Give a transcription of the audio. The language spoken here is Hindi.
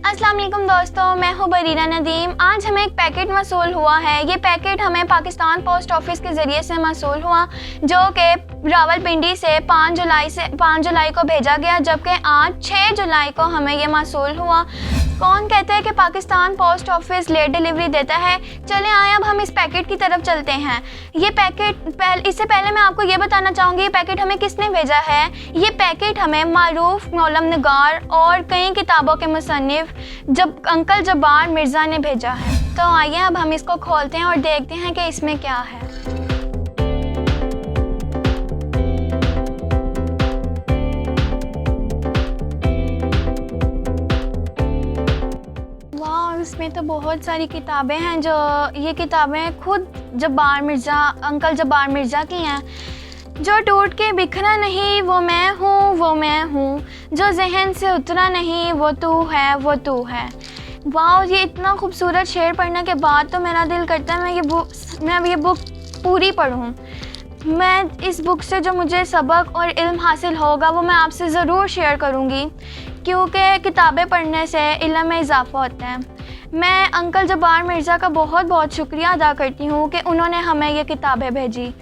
अस्सलाम वालेकुम दोस्तों, मैं हूँ बरीरा नदीम। आज हमें एक पैकेट मौसूल हुआ है। ये पैकेट हमें पाकिस्तान पोस्ट ऑफिस के ज़रिए से मौसूल हुआ, जो कि रावलपिंडी से 5 जुलाई को भेजा गया, जबकि आज 6 जुलाई को हमें ये मौसूल हुआ। कौन कहते हैं कि Pakistan post office late delivery देता है। चलें आए अब हम इस पैकेट की तरफ चलते हैं। ये पैकेट इससे पहले मैं आपको ये बताना चाहूँगी ये पैकेट हमें किसने भेजा है। ये पैकेट हमें मारूफ मौलम निगार और कई किताबों के मुसन्निफ अंकल जब्बार मिर्ज़ा ने भेजा है। तो आइए अब हम इसको खोलते हैं और देखते हैं कि इसमें क्या है। इसमें तो बहुत सारी किताबें हैं। जो ये किताबें खुद अंकल जब्बार मिर्ज़ा की हैं। जो टूट के बिखरा नहीं वो मैं हूँ, जो जहन से उतरा नहीं वो तू है। वाह, ये इतना खूबसूरत शेर पढ़ने के बाद तो मेरा दिल करता है मैं ये बुक पूरी पढूं। मैं इस बुक से जो मुझे सबक और इल्म हासिल होगा वो मैं आपसे ज़रूर शेयर करूँगी, क्योंकि किताबें पढ़ने से इल्म में इजाफ़ा होता है। मैं अंकल जब्बार मिर्ज़ा का बहुत बहुत शुक्रिया अदा करती हूँ कि उन्होंने हमें ये किताबें भेजी।